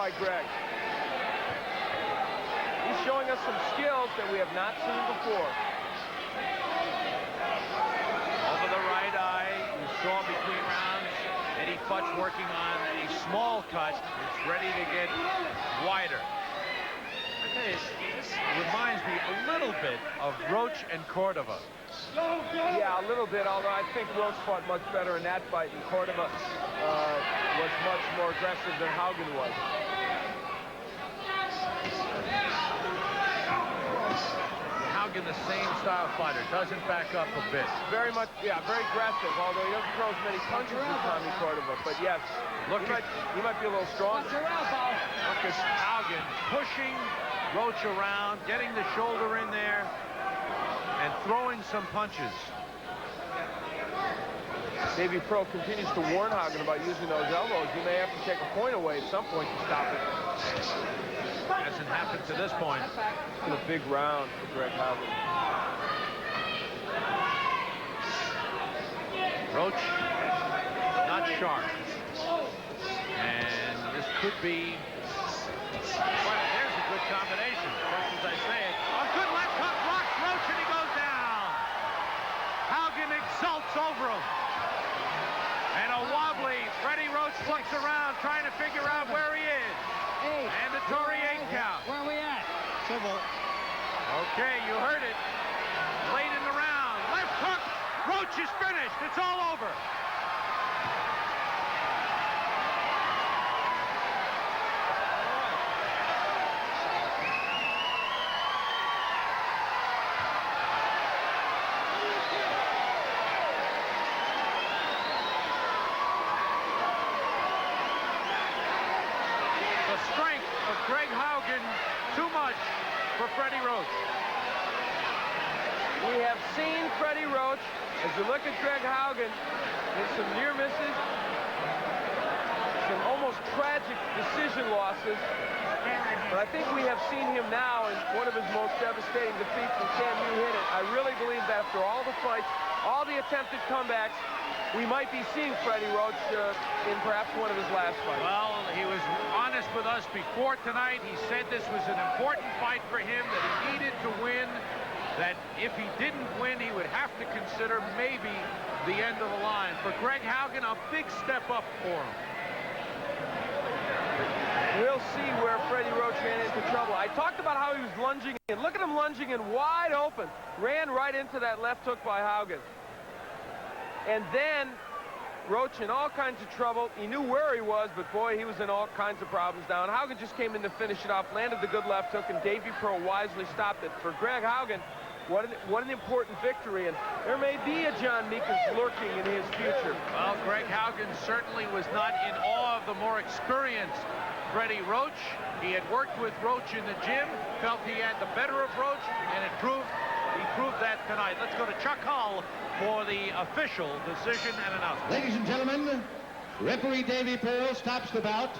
by Greg. He's showing us some skills that we have not seen before. Over the right eye, you saw between rounds Eddie Futch working on a small cut. It's ready to get wider. I tell you, this reminds me a little bit of Roach and Cordova. Yeah, a little bit, although I think Roach fought much better in that fight, and Cordova was much more aggressive than Haugen was. Haugen, the same style fighter, doesn't back up a bit. Very much, yeah, very aggressive, although he doesn't throw as many punches as Tommy Cordova. But yes, he might be a little stronger. Look at Haugen pushing Roach around, getting the shoulder in there, and throwing some punches. Maybe Pro continues to warn Haugen about using those elbows. He may have to take a point away at some point to stop it. Hasn't happened to this point. It's been a big round for Greg Haugen. Roach, not sharp. And this could be... Well, there's a good combination. First, as I say it, a good left hook blocks Roach, and he goes down. Haugen exults over him. And a wobbly Freddie Roach looks around, trying to figure out where he is. Mandatory 8 count. Where are we at? Civil. Okay, you heard it. Late in the round. Left hook. Roach is finished. It's all over. Greg Haugen, too much for Freddie Roach. We have seen Freddie Roach, as you look at Greg Haugen, with some near misses, some almost tragic decision losses. But I think we have seen him now in one of his most devastating defeats, and Sam, you hit it. I really believe that after all the fights, all the attempted comebacks, we might be seeing Freddie Roach in perhaps one of his last fights. Well, he was honest with us before tonight. He said this was an important fight for him, that he needed to win, that if he didn't win, he would have to consider maybe the end of the line. For Greg Haugen, a big step up for him. We'll see where Freddie Roach ran into trouble. I talked about how he was lunging in. Look at him lunging in wide open. Ran right into that left hook by Haugen. And then Roach in all kinds of trouble. He knew where he was, but boy, he was in all kinds of problems down. Haugen just came in to finish it off, landed the good left hook, and Davey Pearl wisely stopped it. For Greg Haugen, what an important victory, and there may be a John Meekins lurking in his future. Well, Greg Haugen certainly was not in awe of the more experienced Freddie Roach. He had worked with Roach in the gym, felt he had the better of Roach, and he proved that tonight. Let's go to Chuck Hull for the official decision and announcement. Ladies and gentlemen, referee Davey Pearl stops the bout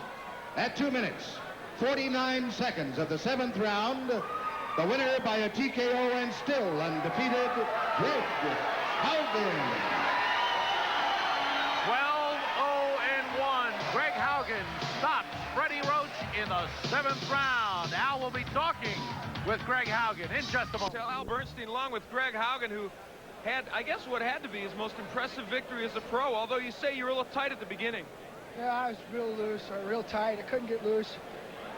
at 2 minutes, 49 seconds of the 7th round. The winner by a TKO and still undefeated, Greg Haugen. 12-0-1. Greg Haugen stops Freddie Roach in the 7th round. Al will be talking with Greg Haugen in just a moment. Al Bernstein along with Greg Haugen, who had, I guess, what had to be his most impressive victory as a pro, although you say you were a little tight at the beginning. Yeah, I was real loose, or real tight. I couldn't get loose.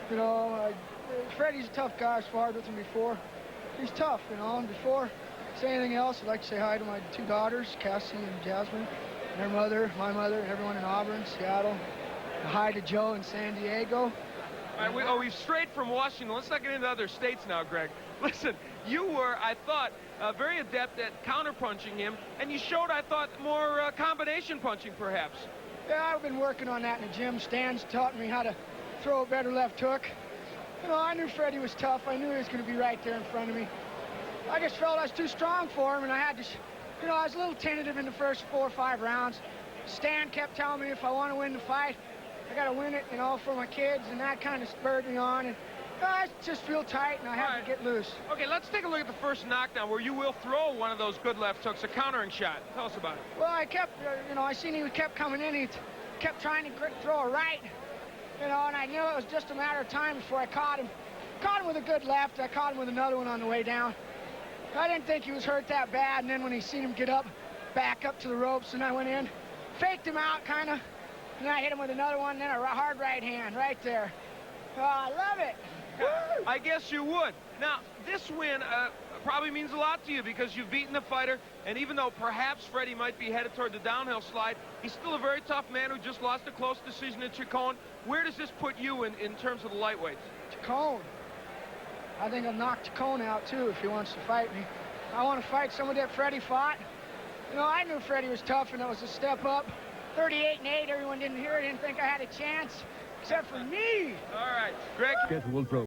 You know, Freddie's a tough guy. I've sparred with him before. He's tough, you know, and before I say anything else, I'd like to say hi to my 2 daughters, Cassie and Jasmine, and their mother, my mother, and everyone in Auburn, Seattle. And hi to Joe in San Diego. All right, we've strayed from Washington. Let's not get into other states now, Greg. Listen, you were, I thought, very adept at counter-punching him, and you showed, I thought, more combination punching, perhaps. Yeah, I've been working on that in the gym. Stan's taught me how to throw a better left hook. You know, I knew Freddie was tough. I knew he was going to be right there in front of me. I just felt I was too strong for him, and I had to, you know, I was a little tentative in the first 4 or 5 rounds. Stan kept telling me if I want to win the fight, I got to win it, you know, for my kids, and that kind of spurred me on. And I just feel tight, and I had to get loose. Okay, let's take a look at the first knockdown where you will throw one of those good left hooks, a countering shot. Tell us about it. Well, I kept, you know, I seen he kept coming in. He kept trying to throw a right. You know, and I knew it was just a matter of time before I caught him. Caught him with a good left. I caught him with another one on the way down. I didn't think he was hurt that bad, and then when he seen him get up, back up to the ropes, and I went in, faked him out, kind of, and I hit him with another one, and then a hard right hand right there. Oh, I love it. I guess you would. Now, this win probably means a lot to you because you've beaten the fighter, and even though perhaps Freddie might be headed toward the downhill slide, he's still a very tough man who just lost a close decision at Chacon. Where does this put you in terms of the lightweights? Chacon. I think I'll knock Chacon out, too, if he wants to fight me. I want to fight someone that Freddie fought. You know, I knew Freddie was tough, and it was a step up. 38-8, everyone didn't hear it, didn't think I had a chance, except for me. All right, Greg.